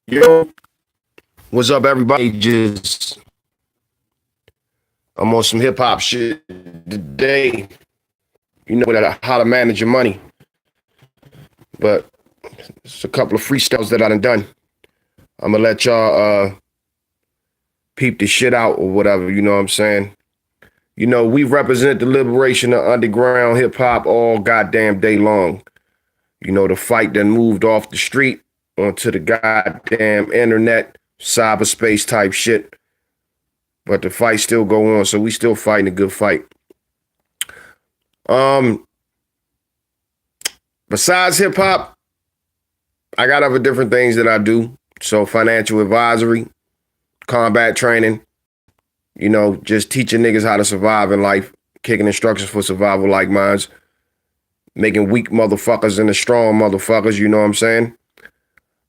Yo, what's up, everybody? I'm on some hip hop shit today. You know how to manage your money, but it's a couple of freestyles that I done. I'm gonna let y'all peep the shit out or whatever. You know what I'm saying? You know, we represent the liberation of underground hip hop all goddamn day long. You know, the fight that moved off the street onto the goddamn internet, cyberspace type shit. But the fight still go on, so we still fighting a good fight. Um, Besides hip hop, I got other different things that I do. So financial advisory, combat training, you know, just teaching niggas how to survive in life, kicking instructions for survival like mines, making weak motherfuckers into strong motherfuckers, you know what I'm saying?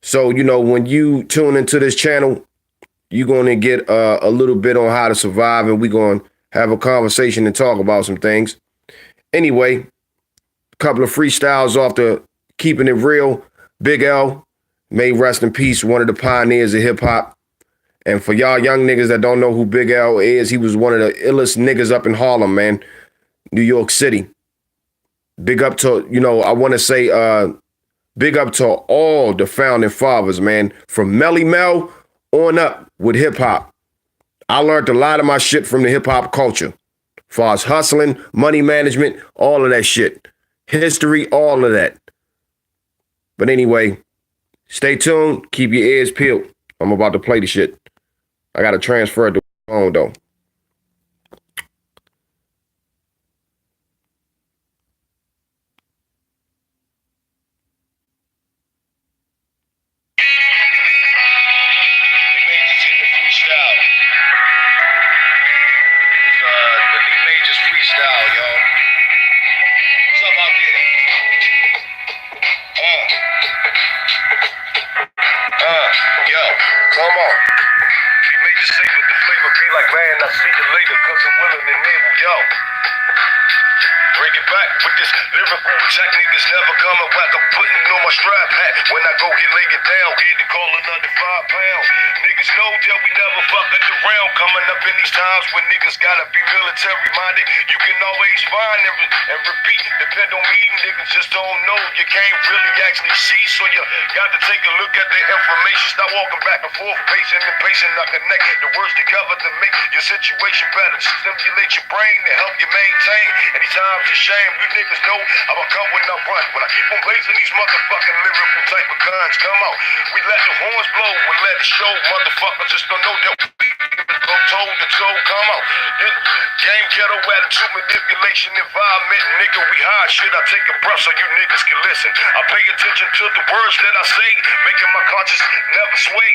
So, you know, when you tune into this channel, you're going to get a little bit on how to survive, and we're going to have a conversation and talk about some things. Anyway, a couple of freestyles off the Keeping It Real. Big L, may rest in peace, one of the pioneers of hip hop. And for y'all young niggas that don't know who Big L is, he was one of the illest niggas up in Harlem, man, New York City. Big up to, you know, I want to say big up to all the founding fathers, man, from Melly Mel on up with hip hop. I learned a lot of my shit from the hip hop culture. As far as hustling, money management, all of that shit. History, all of that. But anyway, stay tuned. Keep your ears peeled. I'm about to play the shit. I got to transfer it to the phone, though. Majorz freestyle, y'all. What's up out there? Yo, come on. He made you say with the flavor be like, man, I'll see you later, cause I'm willing and able, yo. Bring it back with this lyrical attack, niggas never coming back. I'm putting on my strap hat. When I go get lay it down, get the call under 5 pounds. Niggas know that we never fucking around. Coming up in these times when niggas gotta be military minded. You can always find and repeat. Depend on me, niggas just don't know. You can't really actually see, so you got to take a look at the information. Stop walking back and forth, pacing and pacing. I connect the words together to make your situation better. Stimulate your brain to help you maintain. Anytime it's a shame, you niggas know I'ma come when I run. But I keep on blazing these motherfucking lyrical type of guns. Come on, we let the horns blow, we let it show. Motherfuckers just don't know that we go toe to toe. Come on, game ghetto attitude, manipulation, environment. Nigga, we high shit. I take a breath so you niggas can listen. I pay attention to the words that I say, making my conscience never sway.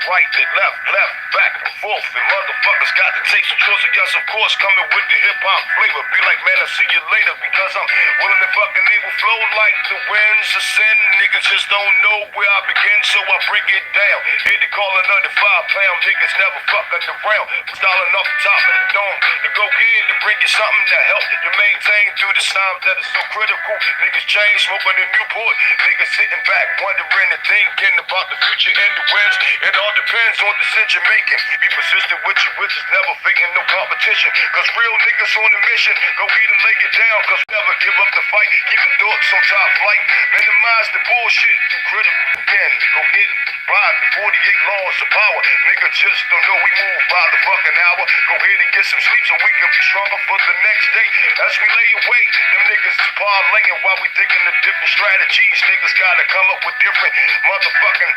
Right to left, left, back and forth. And motherfuckers got to take some choice. And yes, of course, coming with the hip hop flavor. Be like, man, I'll see you later, because I'm willing to fucking able flow like the winds ascend. Niggas just don't know where I begin, so I bring it down. Hit the calling under 5 pound. Niggas never fucking around. Styling off the top of the dome. To go in to bring you something to help you maintain through the times that is so critical. Niggas change, smoking in Newport. Niggas sitting back, wondering and thinking about the future and the wins. It all depends on the decision making. Be persistent with your wishes, never faking no competition. Cause real niggas on the mission, go get and lay it down. Cause never give up the fight, keeping thoughts on top flight. Minimize the bullshit, do critical again. Go hit and ride the 48 laws of power. Niggas just don't know we move by the fucking hour. Go ahead and get some sleep so we can be stronger for the next day. As we lay away, them niggas is parlaying while we thinking of different strategies. Niggas gotta come up with different motherfucking...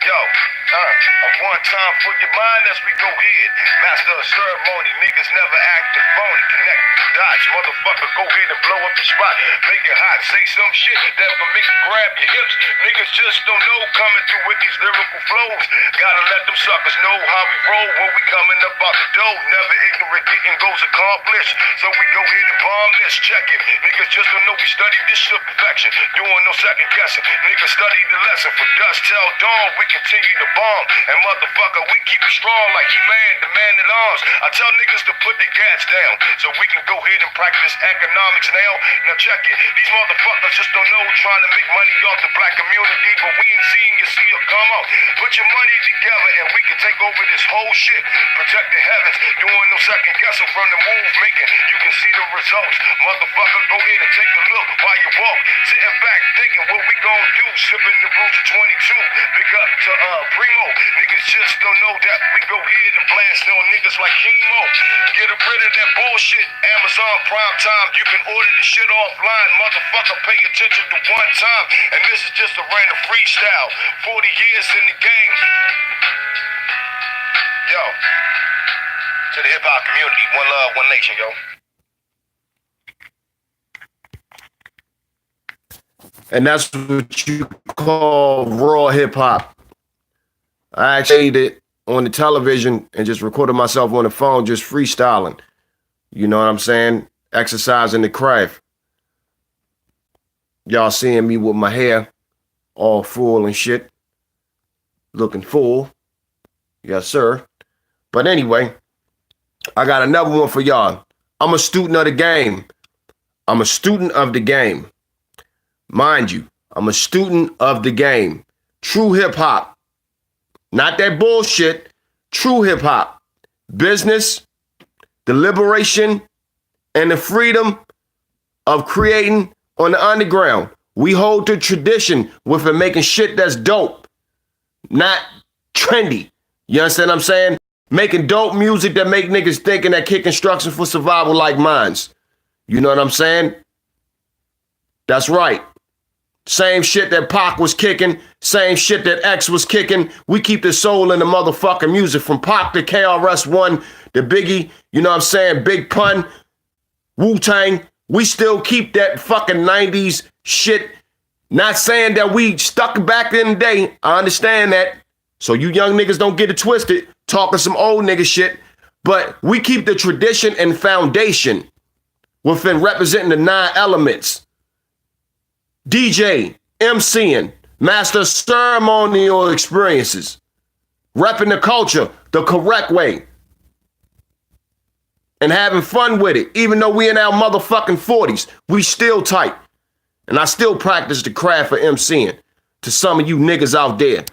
Yo, one time for your mind as we go ahead. Master of ceremony, niggas never act as phony. Connect the dots, motherfucker, go ahead and blow up the spot. Make it hot, say some shit that will make you grab your hips. Niggas just don't know coming through with these lyrical flows. Gotta let them suckers know how we roll when we coming up out the dough. Never ignorant, getting goals accomplished. So we go ahead and bomb this, check it. Niggas just don't know we study this to perfection. Doing no second guessing. Niggas study the lesson from dusk till dawn. We continue to bomb. arm. And motherfucker, we keep it strong like He-Man, the man at arms. I tell niggas to put their gas down so we can go ahead and practice economics now. Now check it, these motherfuckers just don't know trying to make money off the black community, but we ain't seeing you see it come out. Put your money together and we can take over this whole shit. Protect the heavens, doing no second guessing from the move making. You can see the results. Motherfucker, go ahead and take a look while you walk. Sitting back thinking what we gon' do. Sipping the brews of 22. Big up to Primo. Niggas just don't know that we go ahead and blast on niggas like chemo. Get rid of that bullshit. Amazon Prime Time. You can order the shit offline. Motherfucker, pay attention to one time. And this is just a random freestyle. 40 years in the game. Yo. To the hip-hop community. One love, one nation, yo. And that's what you call raw hip-hop. I actually did it on the television and just recorded myself on the phone just freestyling. You know what I'm saying? Exercising the craft. Y'all seeing me with my hair all full and shit. Looking full. Yes, sir. But anyway, I got another one for y'all. I'm a student of the game. I'm a student of the game. Mind you, I'm a student of the game. True hip hop. Not that bullshit. True hip hop. Business, the liberation, and the freedom of creating on the underground. We hold the tradition with it making shit that's dope. Not trendy. You understand what I'm saying? Making dope music that make niggas thinking that kick instruction for survival like mines. You know what I'm saying? That's right. Same shit that Pac was kicking, same shit that X was kicking. We keep the soul in the motherfucking music from Pac to KRS-One, to Biggie, you know what I'm saying? Big Pun, Wu-Tang. We still keep that fucking 90s shit. Not saying that we stuck back in the day. I understand that. So you young niggas don't get it twisted, talking some old nigga shit. But we keep the tradition and foundation within representing the 9 elements. DJ, MCing, master ceremonial experiences, repping the culture the correct way, and having fun with it. Even though we in our motherfucking 40s, we still tight. And I still practice the craft of MCing to some of you niggas out there.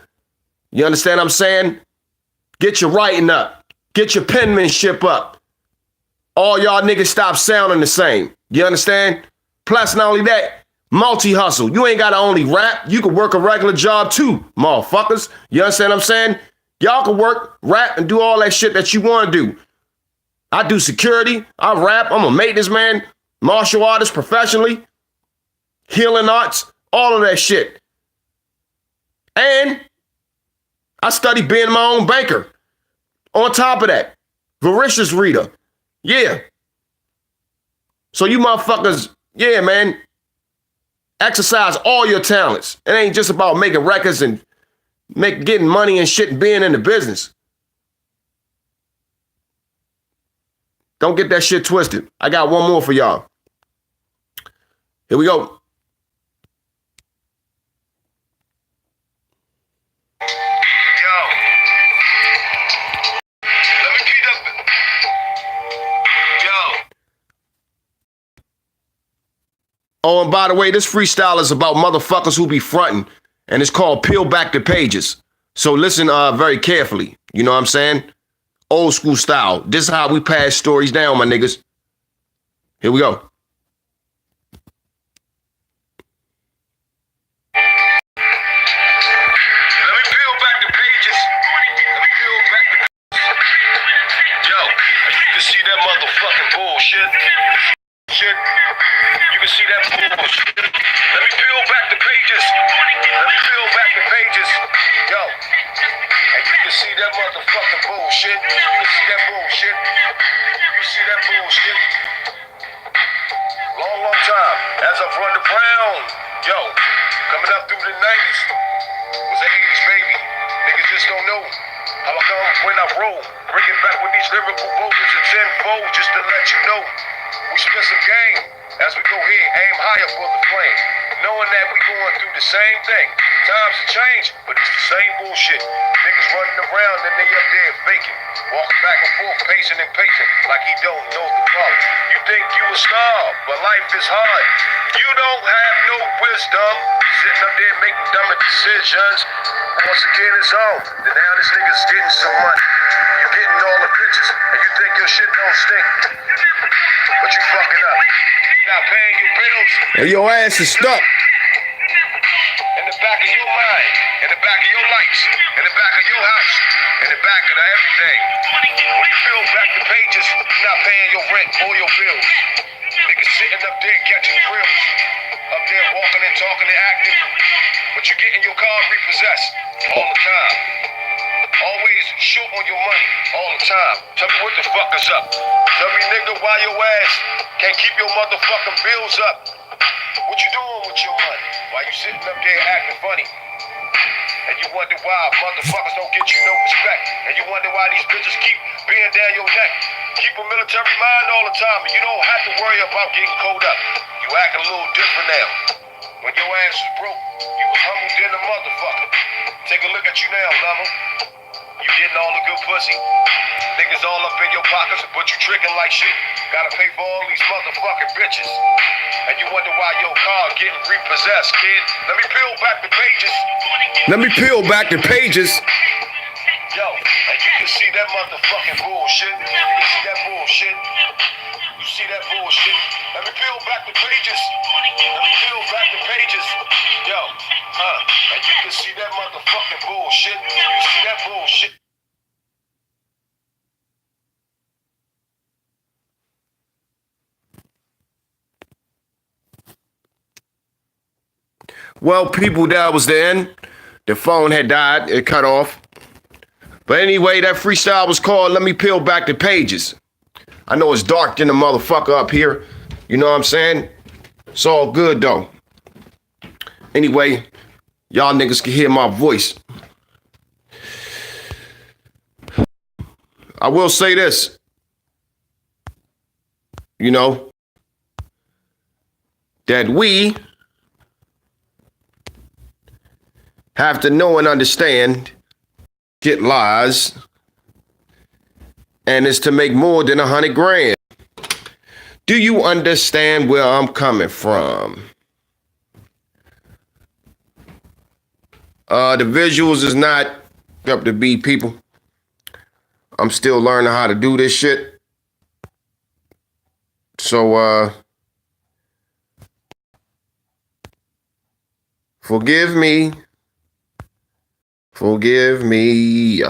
You understand what I'm saying? Get your writing up. Get your penmanship up. All y'all niggas stop sounding the same. You understand? Plus, not only that, multi-hustle. You ain't got to only rap. You can work a regular job too, motherfuckers. You understand what I'm saying? Y'all can work, rap, and do all that shit that you want to do. I do security. I rap. I'm a maintenance man, martial artist professionally, healing arts, all of that shit. And I study being my own banker. On top of that, voracious reader. Yeah. So you motherfuckers, yeah, man. Exercise all your talents. It ain't just about making records and getting money and shit and being in the business. Don't get that shit twisted. I got one more for y'all. Here we go. Oh, and by the way, this freestyle is about motherfuckers who be fronting, and it's called Peel Back the Pages. So listen very carefully. You know what I'm saying? Old school style. This is how we pass stories down, my niggas. Here we go. See that motherfucking bullshit. You can see that bullshit. Let me peel back the pages. Let me peel back the pages. Yo. And you can see that motherfucking bullshit. You can see that bullshit. You see that bullshit. Long time. As I've run around. Yo. Coming up through the 90s. Was an 80s baby. Niggas just don't know how I come when I roll. Bring it back with these lyrical vocals of tenfold, just to let you know. We spit some game as we go here, aim higher for the flame. knowing that we going through the same thing. Times have changed, but it's the same bullshit. Niggas running around and they up there faking, walking back and forth, pacing and pacing, like he don't know the problem. You think you a star, but life is hard. You don't have no wisdom, sitting up there making dumb decisions. Once again, it's off. Then now this nigga's getting some money. You getting all the pictures, and you think your shit don't stink, but you fucking up. You're not paying your bills. And your ass is stuck. In the back of your mind, in the back of your lights, in the back of your house, in the back of everything. When you peel back the pages, you're not paying your rent or your bills. Niggas sitting up there catching thrills, up there walking and talking and acting, but you getting your car repossessed all the time. Always short on your money all the time. Tell me what the fuck is up. Tell me, nigga, why your ass can't keep your motherfucking bills up. What you doing with your money? Why you sitting up there acting funny? And you wonder why motherfuckers don't get you no respect. And you wonder why these bitches keep being down your neck. Keep a military mind all the time, and you don't have to worry about getting cold up. You act a little different now. When your ass was broke, you was humble than a motherfucker. Take a look at you now, lover. You getting all the good pussy. Niggas all up in your pockets, but you tricking like shit. Gotta pay for all these motherfucking bitches. And you wonder why your car getting repossessed, kid. Let me peel back the pages. Let me peel back the pages. Yo, and you can see that motherfucking bullshit. You can see that bullshit. You see that bullshit. Let me peel back the pages. Let me peel back the pages. Yo, and you can see that motherfucking bullshit. You see that bullshit. Well, people, that was the end. The phone had died. It cut off. But anyway, that freestyle was called Let Me Peel Back the Pages. I know it's dark than the motherfucker up here. You know what I'm saying? It's all good, though. Anyway, y'all niggas can hear my voice. I will say this. You know, that we have to know and understand get lies, and it's to make more than 100 grand. Do you understand where I'm coming from? The visuals is not up to be, people. I'm still learning how to do this shit. So, forgive me. Forgive me.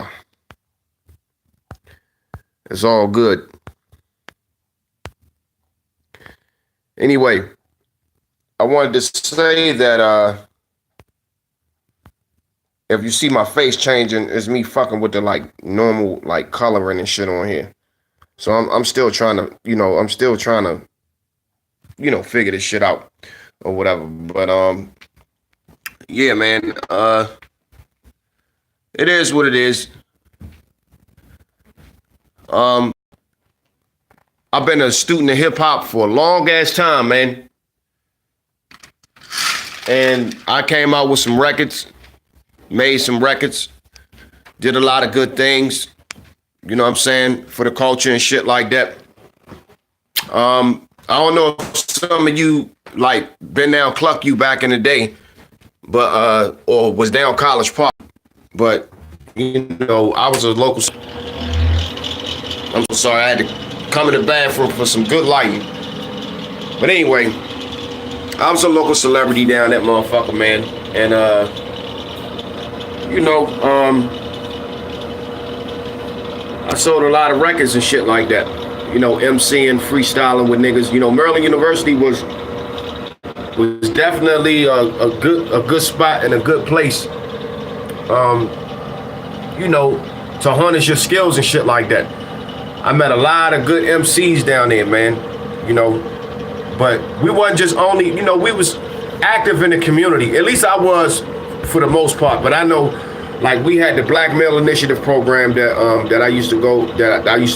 It's all good. Anyway, I wanted to say that if you see my face changing, it's me fucking with the like normal like coloring and shit on here. So I'm still trying to, figure this shit out or whatever. But yeah, man. It is what it is. I've been a student of hip hop for a long ass time, man. And I came out with some records, made some records, did a lot of good things, you know what I'm saying, for the culture and shit like that. I don't know if some of you like been down Cluck You back in the day, but or was down College Park. But, I was a local. I'm so sorry, I had to come in the bathroom for some good lighting. But anyway, I was a local celebrity down that motherfucker, man. And, I sold a lot of records and shit like that. MCing, freestyling with niggas. Maryland University was definitely a good spot and a good place. To harness your skills and shit like that. I met a lot of good MCs down there, man. But we wasn't just only, we was active in the community. At least I was for the most part. But I know, like, we had the Black Male Initiative program that I used to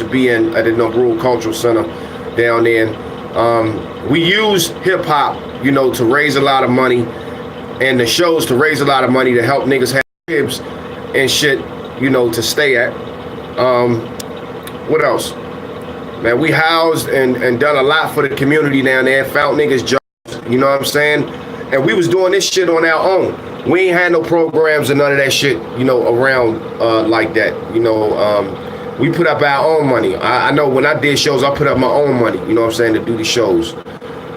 be in at the Rural Cultural Center down there. We use hip hop, you know, to raise a lot of money, and the shows to raise a lot of money to help niggas have cribs and shit, you know, to stay at. What else? Man, we housed and done a lot for the community down there, found niggas jobs, you know what I'm saying? And we was doing this shit on our own. We ain't had no programs and none of that shit, you know, around like that. You know, we put up our own money. I know when I did shows, I put up my own money, you know what I'm saying, to do the shows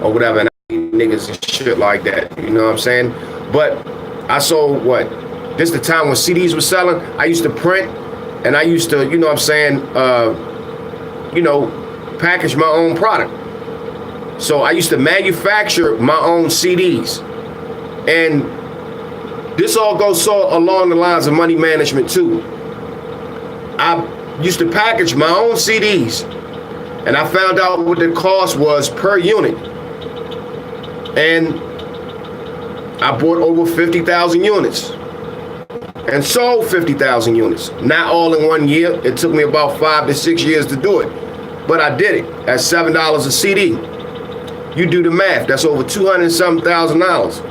or whatever. And I need niggas and shit like that, you know what I'm saying? But I sold what? This the time when CDs were selling. I used to print and I used to, you know what I'm saying, you know, package my own product. So I used to manufacture my own CDs. And this all goes so along the lines of money management too. I used to package my own CDs, and I found out what the cost was per unit. And I bought over 50,000 units and sold 50,000 units. Not all in 1 year. It took me about 5 to 6 years to do it. But I did it at $7 a CD. You do the math. That's over $200,000.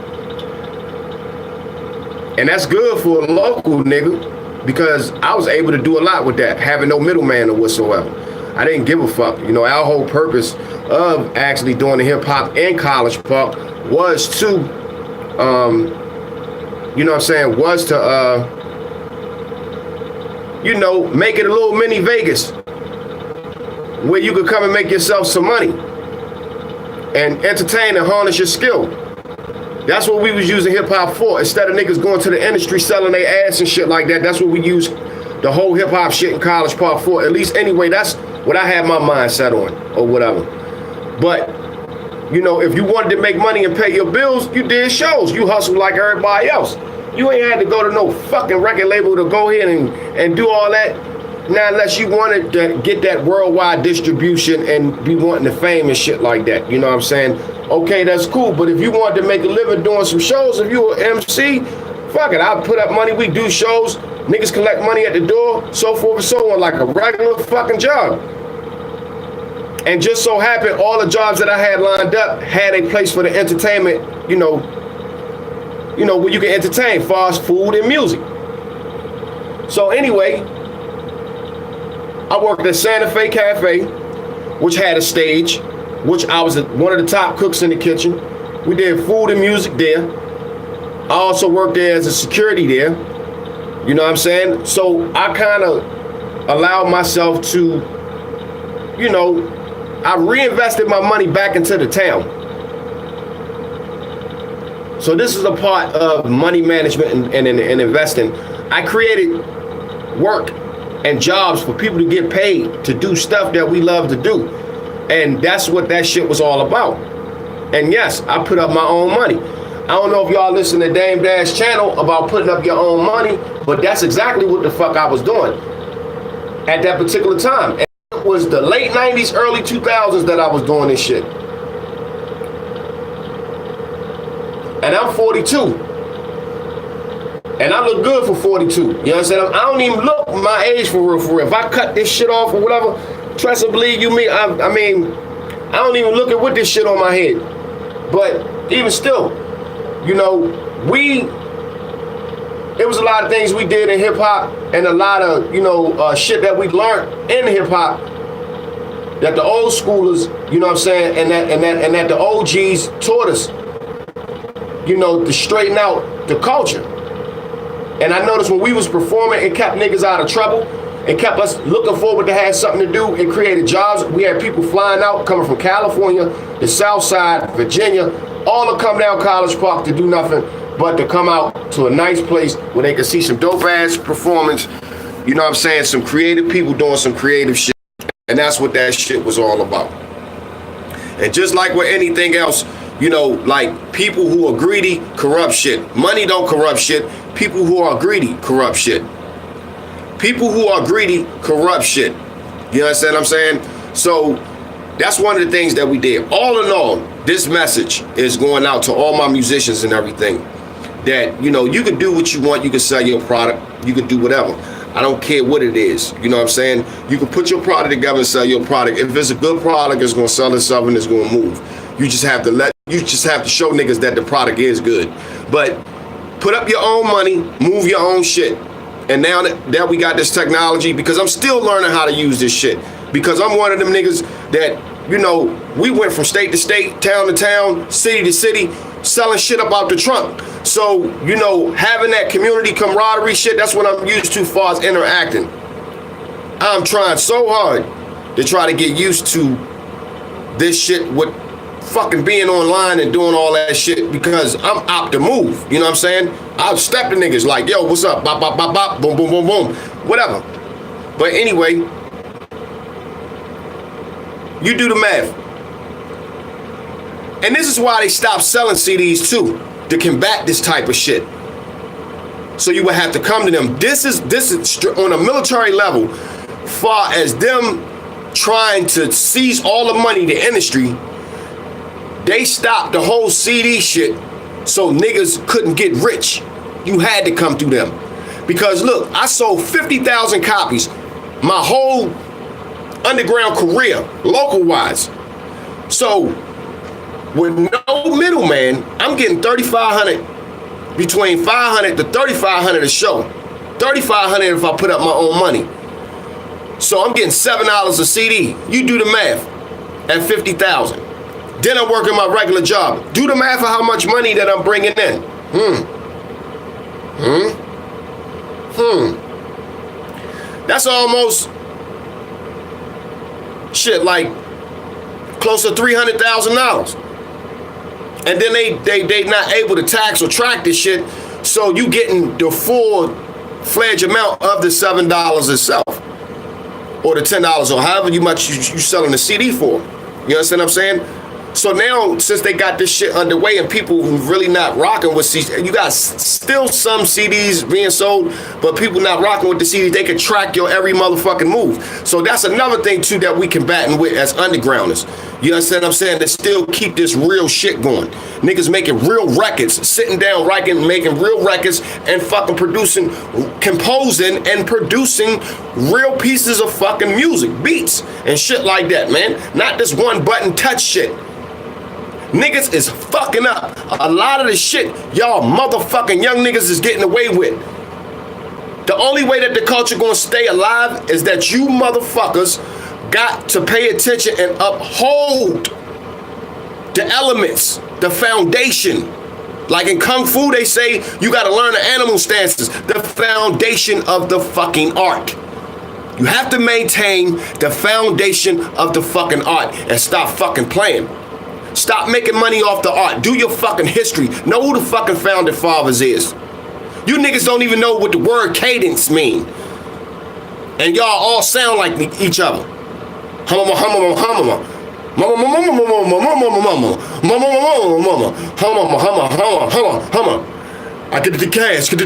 And that's good for a local nigga, because I was able to do a lot with that, having no middleman or whatsoever. I didn't give a fuck. You know, our whole purpose of actually doing the hip hop in College Park was to, you know what I'm saying, was to, you know, make it a little mini Vegas where you could come and make yourself some money and entertain and harness your skill. That's what we was using hip hop for. Instead of niggas going to the industry selling their ass and shit like that, that's what we use the whole hip hop shit in College Park for. At least anyway, that's what I had my mind set on or whatever. But, you know, if you wanted to make money and pay your bills, you did shows. You hustled like everybody else. You ain't had to go to no fucking record label to go ahead and do all that. Now, unless you wanted to get that worldwide distribution and be wanting the fame and shit like that. You know what I'm saying? Okay, that's cool. But if you wanted to make a living doing some shows, if you were MC, fuck it. I'll put up money. We do shows. Niggas collect money at the door, so forth and so on, like a regular fucking job. And just so happened, all the jobs that I had lined up had a place for the entertainment, you know, where you can entertain, fast food and music. So anyway, I worked at Santa Fe Cafe, which had a stage, which I was one of the top cooks in the kitchen. We did food and music there. I also worked there as a security there. You know what I'm saying? So I kind of allowed myself to, you know, I reinvested my money back into the town. So this is a part of money management and investing. I created work and jobs for people to get paid to do stuff that we love to do. And that's what that shit was all about. And yes, I put up my own money. I don't know if y'all listen to Dame Dash channel about putting up your own money, but that's exactly what the fuck I was doing at that particular time. And it was the late 90s, early 2000s that I was doing this shit. And I'm 42. And I look good for 42. You know what I'm saying? I don't even look my age for real, for real. If I cut this shit off or whatever, trust and believe you me, I mean, I don't even look at with this shit on my head. But even still, you know, it was a lot of things we did in hip hop and a lot of, you know, shit that we learned in hip hop that the old schoolers, you know what I'm saying, and that the OGs taught us, you know, to straighten out the culture. And I noticed when we was performing, it kept niggas out of trouble. It kept us looking forward to have something to do. It created jobs. We had people flying out, coming from California, the South Side, Virginia, all to come down College Park to do nothing but to come out to a nice place where they could see some dope ass performance. You know what I'm saying? Some creative people doing some creative shit. And that's what that shit was all about. And just like with anything else, you know, like people who are greedy corrupt shit. Money don't corrupt shit. People who are greedy corrupt shit. People who are greedy corrupt shit. You understand what I'm saying? So that's one of the things that we did. All in all, this message is going out to all my musicians and everything. That, you know, you can do what you want. You can sell your product. You can do whatever. I don't care what it is. You know what I'm saying? You can put your product together and sell your product. If it's a good product, it's gonna sell itself and it's gonna move. You just have to show niggas that the product is good. But put up your own money, move your own shit. And now that we got this technology, because I'm still learning how to use this shit. Because I'm one of them niggas that, you know, we went from state to state, town to town, city to city, selling shit up out the trunk. So, you know, having that community camaraderie shit, that's what I'm used to as far as interacting. I'm trying so hard to try to get used to this shit with fucking being online and doing all that shit, because I'm out to move. You know what I'm saying? I'll step to niggas like, yo, what's up? Bop, bop, bop, bop, boom, boom, boom, boom. Whatever. But anyway, you do the math. And this is why they stopped selling CDs too, to combat this type of shit. So you would have to come to them. This is on a military level, far as them trying to seize all the money, the industry. They stopped the whole CD shit so niggas couldn't get rich. You had to come through them. Because look, I sold 50,000 copies my whole underground career, local-wise. So with no middleman, I'm getting $3,500, between $500 to $3,500 a show. $3,500 if I put up my own money. So I'm getting $7 a CD. You do the math at 50,000. Then I'm working my regular job. Do the math of how much money that I'm bringing in. That's almost shit like close to $300,000. And then they not able to tax or track this shit, so you getting the full-fledged amount of the $7 itself, or the $10, or however much you selling the CD for. You understand what I'm saying? So now, since they got this shit underway and people really not rocking with CDs, you got still some CDs being sold, but people not rocking with the CDs, they can track your every motherfucking move. So that's another thing too that we combating with as undergrounders. You understand what I'm saying? To still keep this real shit going. Niggas making real records, sitting down writing, making real records, and fucking producing, composing, and producing real pieces of fucking music, beats, and shit like that, man. Not this one button touch shit. Niggas is fucking up a lot of the shit y'all motherfucking young niggas is getting away with. The only way that the culture gonna stay alive is that you motherfuckers got to pay attention and uphold the elements, the foundation. Like in Kung Fu, they say you gotta learn the animal stances, the foundation of the fucking art. You have to maintain the foundation of the fucking art and stop fucking playing. Stop making money off the art. Do your fucking history. Know who the fucking founding fathers is. You niggas don't even know what the word cadence mean. And y'all all sound like each other. Humma, humma, humma, mama, mama, mama, mama, mama, mama, mama, mama, humma, humma, humma, humma, humma. I get the cash, get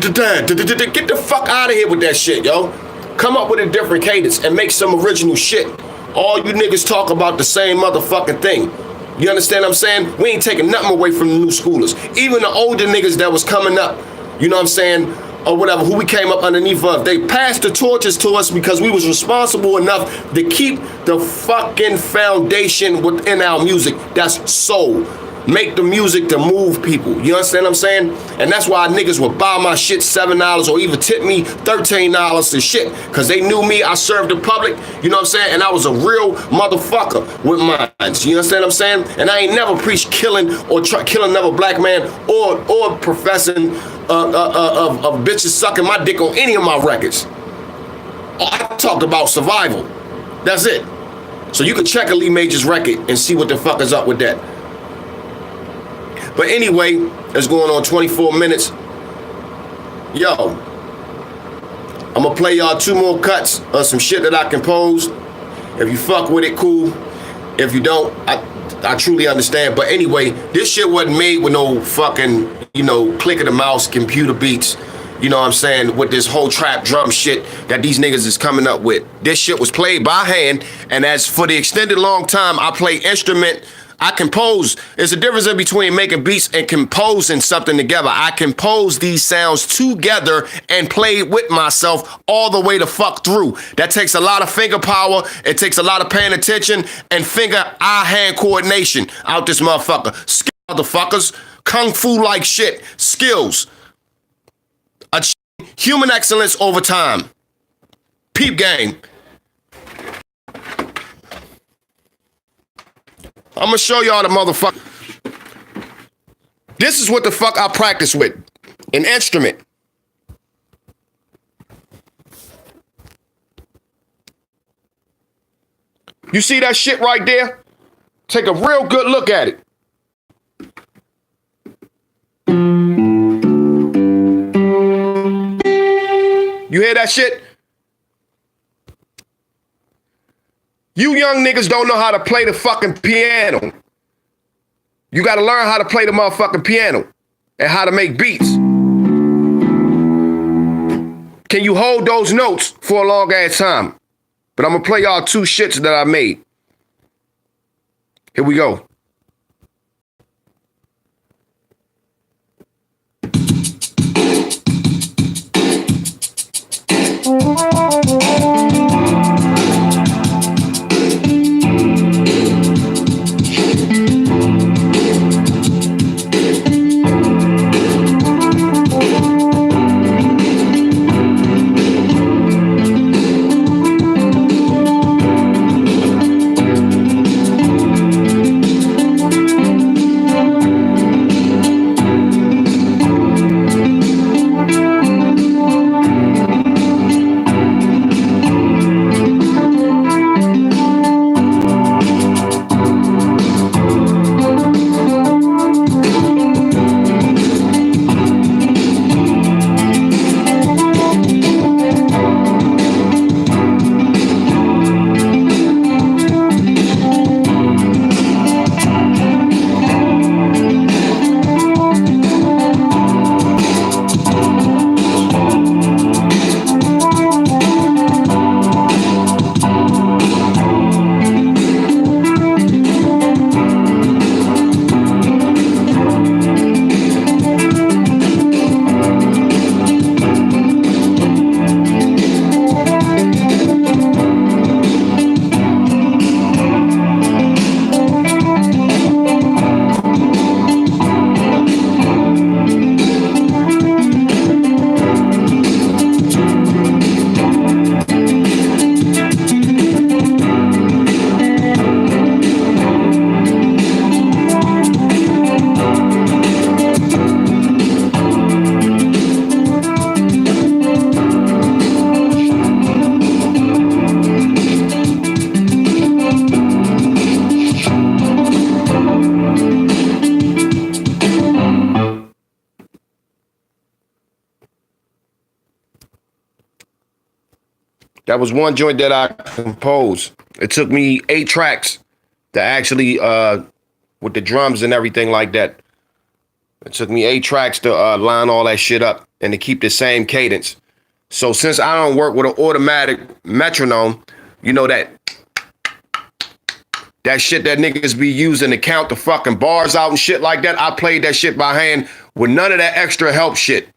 the fuck out of here with that shit, yo. Come up with a different cadence and make some original shit. All you niggas talk about the same motherfucking thing. You understand what I'm saying? We ain't taking nothing away from the new schoolers. Even the older niggas that was coming up, you know what I'm saying, or whatever, who we came up underneath of, they passed the torches to us because we was responsible enough to keep the fucking foundation within our music. That's soul. Make the music to move people. You understand what I'm saying? And that's why niggas would buy my shit $7 or even tip me $13 and shit. Cause they knew me, I served the public, you know what I'm saying? And I was a real motherfucker with mine. You understand what I'm saying? And I ain't never preached killing or killing another black man or professing of bitches sucking my dick on any of my records. I talked about survival. That's it. So you can check a Lee Majorz record and see what the fuck is up with that. But anyway, it's going on 24 minutes. Yo, I'm gonna play y'all 2 more cuts of some shit that I composed. If you fuck with it, cool. If you don't, I truly understand. But anyway, this shit wasn't made with no fucking, click of the mouse computer beats. You know what I'm saying? With this whole trap drum shit that these niggas is coming up with. This shit was played by hand. And as for the extended long time, I play instrument. I compose. There's a difference between making beats and composing something together. I compose these sounds together and play with myself all the way the fuck through. That takes a lot of finger power. It takes a lot of paying attention and eye-hand coordination out this motherfucker. Skill, motherfuckers. Kung fu like shit. Skills. Human excellence over time. Peep game. I'm gonna show y'all the motherfucker. This is what the fuck I practice with. An instrument. You see that shit right there? Take a real good look at it. You hear that shit? You young niggas don't know how to play the fucking piano. You gotta learn how to play the motherfucking piano and how to make beats. Can you hold those notes for a long ass time? But I'm gonna play y'all 2 shits that I made. Here we go. That was one joint that I composed. It took me 8 tracks to actually, with the drums and everything like that. It took me 8 tracks to line all that shit up and to keep the same cadence. So since I don't work with an automatic metronome, you know that shit that niggas be using to count the fucking bars out and shit like that, I played that shit by hand with none of that extra help shit.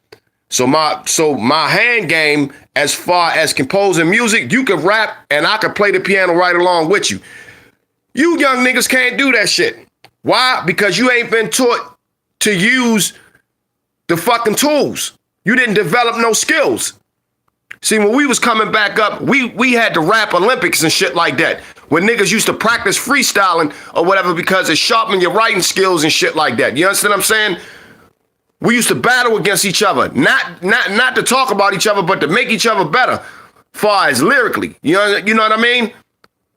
So my hand game, as far as composing music, you can rap and I can play the piano right along with you. You young niggas can't do that shit. Why? Because you ain't been taught to use the fucking tools. You didn't develop no skills. See, when we was coming back up, we had the rap Olympics and shit like that, when niggas used to practice freestyling or whatever because it sharpened your writing skills and shit like that. You understand what I'm saying? We used to battle against each other, not to talk about each other, but to make each other better, far as lyrically. You know what I mean?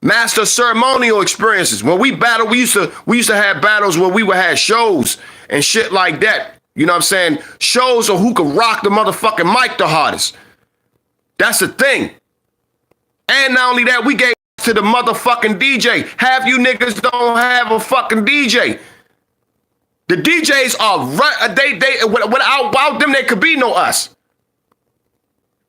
Master ceremonial experiences. When we battled, we used to have battles where we would have shows and shit like that. You know what I'm saying? Shows of who could rock the motherfucking mic the hardest. That's the thing. And not only that, we gave to the motherfucking DJ. Half you niggas don't have a fucking DJ. The DJs are they without them there could be no us.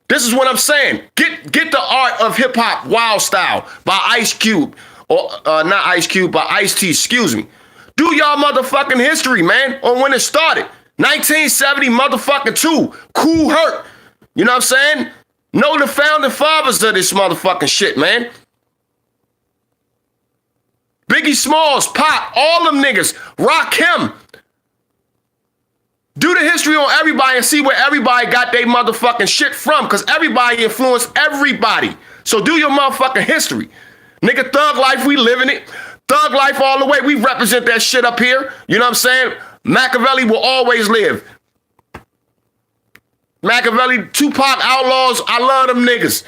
This is what I'm saying. Get the Art of Hip Hop Wild Style by Ice Cube, or not Ice Cube, but Ice-T. Excuse me. Do y'all motherfucking history, man, on when it started. 1970 motherfucking 2. Cool Herc. You know what I'm saying? Know the founding fathers of this motherfucking shit, man. Biggie Smalls, Pop, all them niggas. Rakim. Do the history on everybody and see where everybody got their motherfucking shit from, because everybody influenced everybody. So do your motherfucking history. Nigga, thug life, we living it. Thug life all the way. We represent that shit up here. You know what I'm saying? Machiavelli will always live. Machiavelli, Tupac, Outlaws, I love them niggas.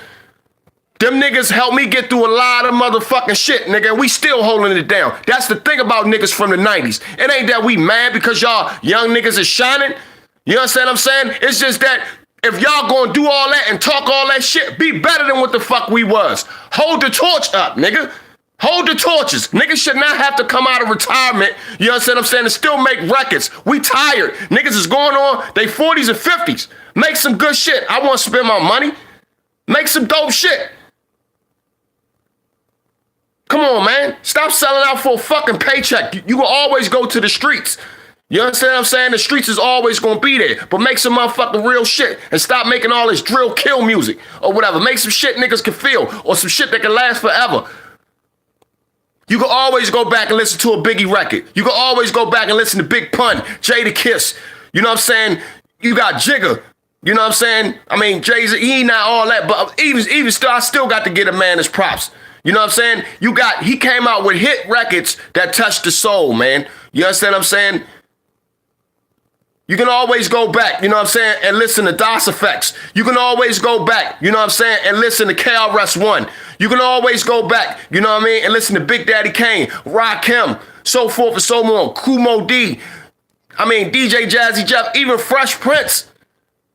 Them niggas helped me get through a lot of motherfucking shit, nigga, and we still holding it down. That's the thing about niggas from the 90s. It ain't that we mad because y'all young niggas is shining. You understand what I'm saying? It's just that if y'all gonna do all that and talk all that shit, be better than what the fuck we was. Hold the torch up, nigga. Hold the torches. Niggas should not have to come out of retirement, you understand what I'm saying, and still make records. We tired. Niggas is going on they 40s and 50s. Make some good shit. I want to spend my money. Make some dope shit. Come on, man. Stop selling out for a fucking paycheck. You will always go to the streets. You understand what I'm saying? The streets is always going to be there. But make some motherfucking real shit and stop making all this drill kill music or whatever. Make some shit niggas can feel or some shit that can last forever. You can always go back and listen to a Biggie record. You can always go back and listen to Big Pun, Jada Kiss. You know what I'm saying? You got Jigga. You know what I'm saying? I mean, Jay-Z, he not all that, but even still, I still got to get a man his props. You know what I'm saying? He came out with hit records that touched the soul, man. You understand what I'm saying? You can always go back, you know what I'm saying, and listen to DOS Effects. You can always go back, you know what I'm saying, and listen to KRS-One. You can always go back, you know what I mean, and listen to Big Daddy Kane, Rakim, so forth and so on, Kumo D. I mean, DJ Jazzy Jeff, even Fresh Prince.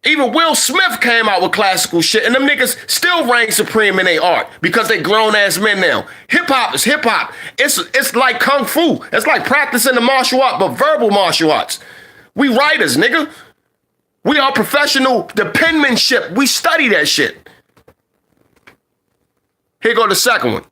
Even Will Smith came out with classical shit, and them niggas still reign supreme in their art because they grown-ass men now. Hip-hop is hip-hop. It's like kung fu. It's like practicing the martial art, but verbal martial arts. We writers, nigga. We are professional. The penmanship, we study that shit. Here go the second one.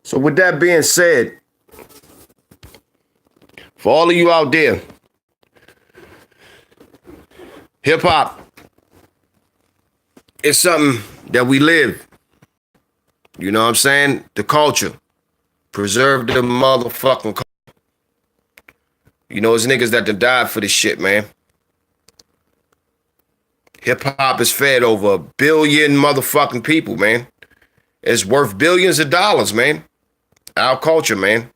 So with that being said, for all of you out there, hip hop is something that we live. You know what I'm saying? The culture. Preserve the motherfucking culture. You know, it's niggas that done died for this shit, man. Hip hop is fed over 1 billion motherfucking people, man. It's worth billions of dollars, man. Our culture, man.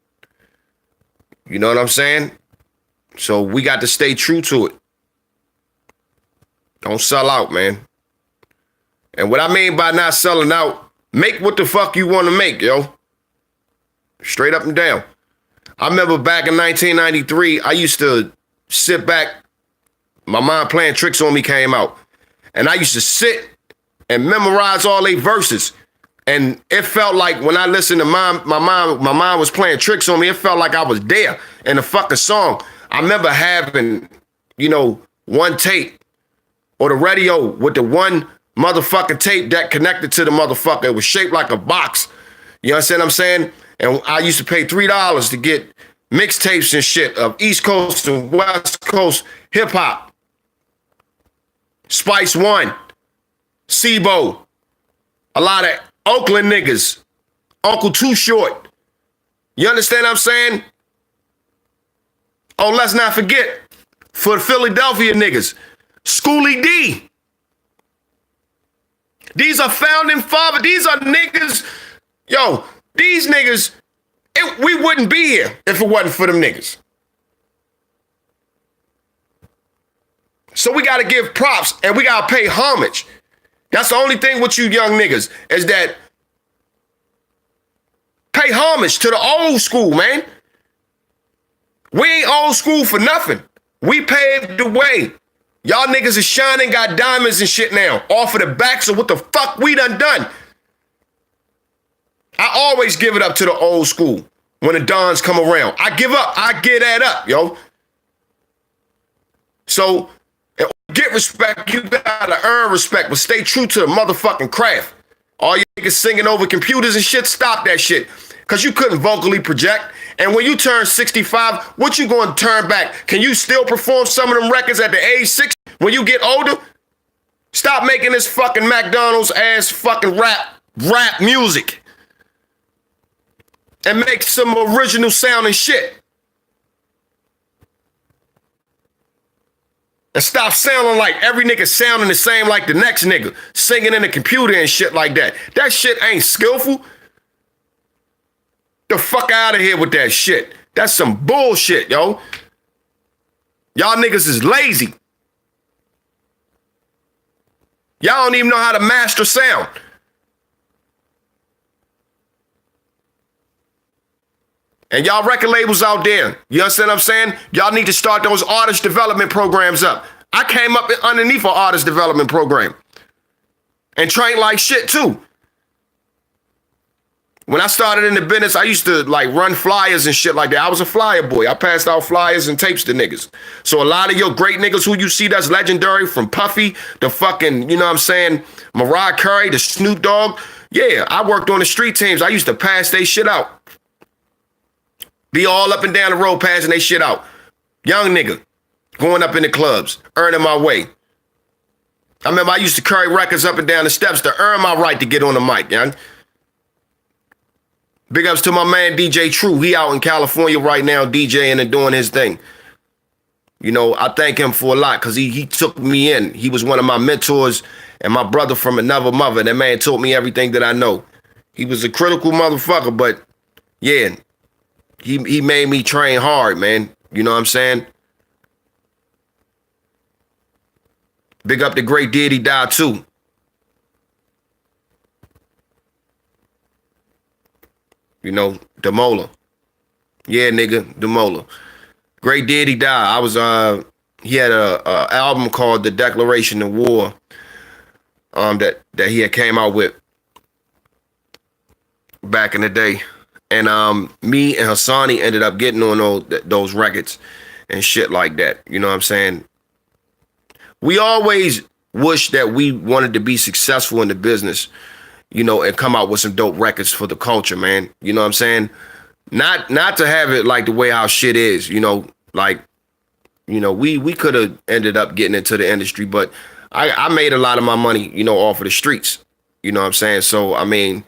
You know what I'm saying? So we got to stay true to it. Don't sell out, man. And what I mean by not selling out, make what the fuck you want to make, yo. Straight up and down. I remember back in 1993, I used to sit back. My Mind Playing Tricks on Me came out. And I used to sit and memorize all their verses. And it felt like when I listened to my mind was playing tricks on me, it felt like I was there in the fucking song. I remember having, one tape or the radio with the one motherfucking tape that connected to the motherfucker. It was shaped like a box. You understand what I'm saying? And I used to pay $3 to get mixtapes and shit of East Coast and West Coast hip hop. Spice One, Sibo, a lot of Oakland niggas, Uncle Too Short. You understand what I'm saying? Oh, let's not forget, for the Philadelphia niggas, Schoolie D. These are founding fathers. These are niggas. Yo, these niggas, we wouldn't be here if it wasn't for them niggas. So we got to give props and we got to pay homage. That's the only thing with you young niggas is that pay homage to the old school, man. We ain't old school for nothing. We paved the way. Y'all niggas is shining, got diamonds and shit now off of the backs of what the fuck we done. I always give it up to the old school when the dons come around. I give up. I get that up, yo. So, get respect, you gotta earn respect, but stay true to the motherfucking craft. All you niggas singing over computers and shit, stop that shit. Cause you couldn't vocally project. And when you turn 65, what you gonna turn back? Can you still perform some of them records at the age 60 when you get older? Stop making this fucking McDonald's ass fucking rap music. And make some original sounding shit. And stop sounding like every nigga sounding the same like the next nigga, singing in the computer and shit like that. That shit ain't skillful. The fuck out of here with that shit. That's some bullshit, yo. Y'all niggas is lazy. Y'all don't even know how to master sound. And y'all record labels out there, you understand what I'm saying? Y'all need to start those artist development programs up. I came up underneath an artist development program and trained like shit too. When I started in the business, I used to like run flyers and shit like that. I was a flyer boy. I passed out flyers and tapes to niggas. So a lot of your great niggas who you see that's legendary, from Puffy to fucking, you know what I'm saying, Mariah Carey to Snoop Dogg. Yeah, I worked on the street teams. I used to pass they shit out. Be all up and down the road passing they shit out. Young nigga, going up in the clubs, earning my way. I remember I used to carry records up and down the steps to earn my right to get on the mic, young. Big ups to my man DJ True. He out in California right now DJing and doing his thing. You know, I thank him for a lot because he took me in. He was one of my mentors and my brother from another mother. That man taught me everything that I know. He was a critical motherfucker, but yeah, he made me train hard, man. You know what I'm saying? Big up the great Diddy died too. You know, Demola. Yeah, nigga, Demola. Great Diddy died. I was he had a album called The Declaration of War that he had came out with back in the day. And me and Hassani ended up getting on those records and shit like that. You know what I'm saying? We always wish that we wanted to be successful in the business, you know, and come out with some dope records for the culture, man. You know what I'm saying? Not to have it like the way our shit is, you know, like, you know, we could have ended up getting into the industry, but I made a lot of my money, you know, off of the streets. You know what I'm saying? So, I mean,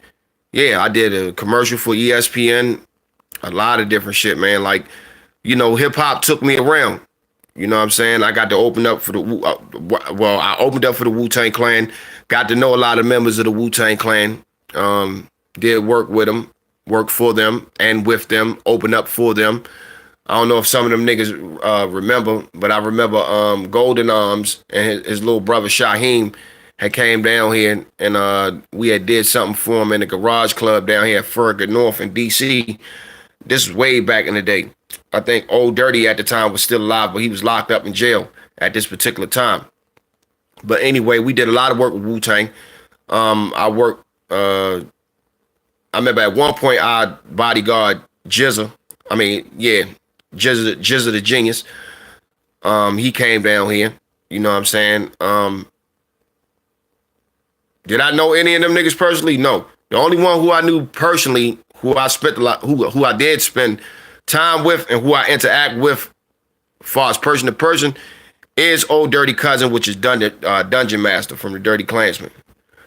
yeah, I did a commercial for ESPN, a lot of different shit, man. Like, you know, hip hop took me around. You know what I'm saying? I got to open up for I opened up for the Wu-Tang Clan, got to know a lot of members of the Wu-Tang Clan, did work with them, work for them and with them, open up for them. I don't know if some of them niggas remember, but I remember Golden Arms and his little brother Shaheem had came down here and we had did something for him in the garage club down here at Fergus North in DC. This was way back in the day. I think Old Dirty at the time was still alive, but he was locked up in jail at this particular time. But anyway, we did a lot of work with Wu-Tang. I worked, I remember at one point I bodyguard Jizza. Jizza the Genius. He came down here. You know what I'm saying? Did I know any of them niggas personally? No. The only one who I knew personally, who I spent a lot, who I did spend time with and who I interact with, as far as person to person, is Old Dirty Cousin, which is Dungeon Master from the Dirty Klansman.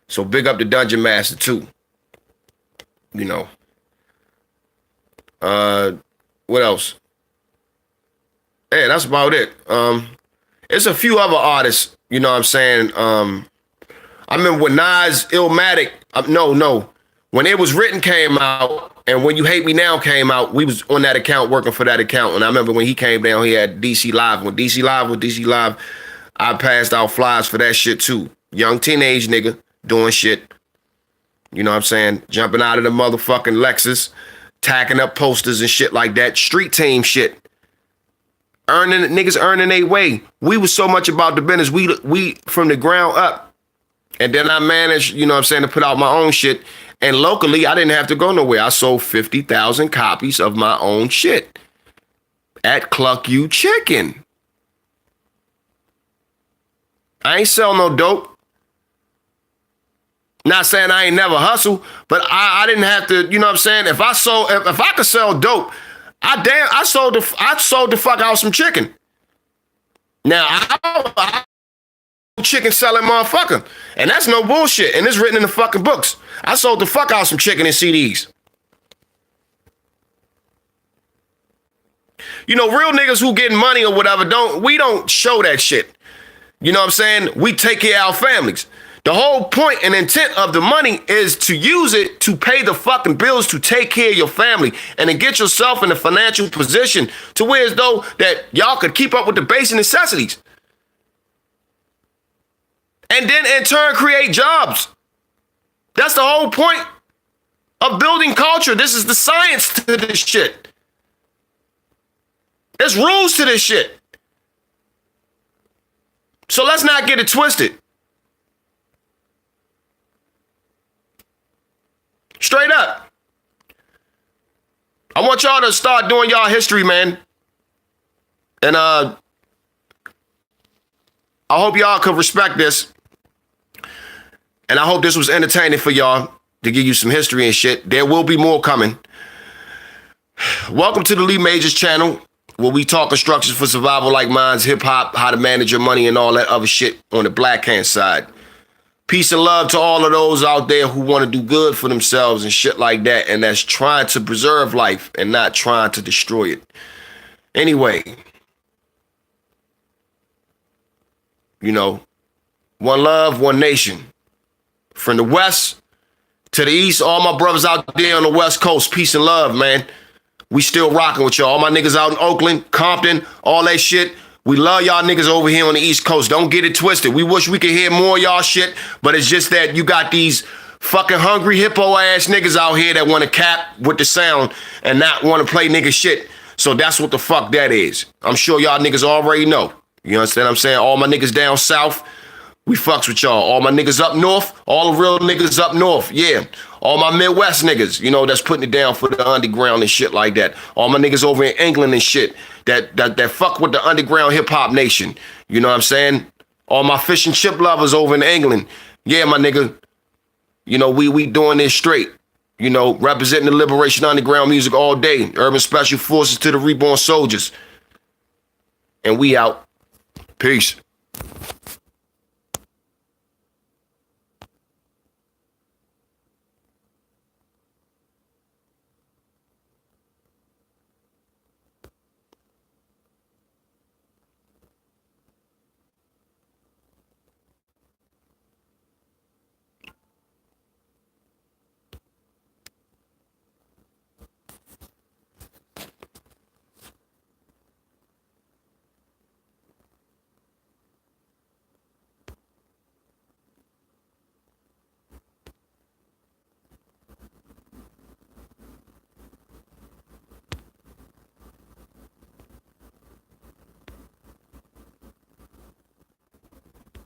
So big up the Dungeon Master too. You know. What else? Yeah, that's about it. It's a few other artists, you know what I'm saying? I remember when Nas Illmatic, when It Was Written came out and When You Hate Me Now came out, we was on that account working for that account. And I remember when he came down here at DC Live. When DC Live was DC Live, I passed out flyers for that shit too. Young teenage nigga doing shit. You know what I'm saying? Jumping out of the motherfucking Lexus, tacking up posters and shit like that. Street team shit. Niggas earning their way. We was so much about the business. We from the ground up. And then I managed, you know what I'm saying, to put out my own shit. And locally, I didn't have to go nowhere. I sold 50,000 copies of my own shit at Cluck You Chicken. I ain't sell no dope. Not saying I ain't never hustle, but I didn't have to, you know what I'm saying? If I could sell dope, I sold the fuck out some chicken. Now I chicken selling motherfucker. And that's no bullshit. And it's written in the fucking books. I sold the fuck out some chicken and CDs. You know, real niggas who getting money or whatever, we don't show that shit. You know what I'm saying? We take care of our families. The whole point and intent of the money is to use it to pay the fucking bills, to take care of your family, and to get yourself in a financial position to where as though that y'all could keep up with the basic necessities. And then in turn create jobs. That's the whole point of building culture. This is the science to this shit. There's rules to this shit. So let's not get it twisted. Straight up. I want y'all to start doing y'all history, man. And I hope y'all could respect this. And I hope this was entertaining for y'all to give you some history and shit. There will be more coming. Welcome to the Lee Majorz channel, where we talk instructions for survival like minds, hip hop, how to manage your money, and all that other shit on the black hand side. Peace and love to all of those out there who want to do good for themselves and shit like that, and that's trying to preserve life and not trying to destroy it. Anyway, you know, one love, one nation. From the west to the east, all my brothers out there on the west coast, peace and love, man. We still rocking with y'all. All my niggas out in Oakland, Compton, all that shit. We love y'all niggas over here on the East Coast. Don't get it twisted. We wish we could hear more of y'all shit, but it's just that you got these fucking hungry hippo ass niggas out here that want to cap with the sound and not want to play nigga shit. So that's what the fuck that is. I'm sure y'all niggas already know. You understand what I'm saying? All my niggas down south, we fucks with y'all. All my niggas up north, all the real niggas up north, yeah. All my Midwest niggas, you know, that's putting it down for the underground and shit like that. All my niggas over in England and shit that fuck with the underground hip hop nation. You know what I'm saying? All my fish and chip lovers over in England. Yeah, my nigga. You know, we doing this straight. You know, representing the Liberation Underground music all day. Urban Special Forces to the Reborn Soldiers. And we out. Peace.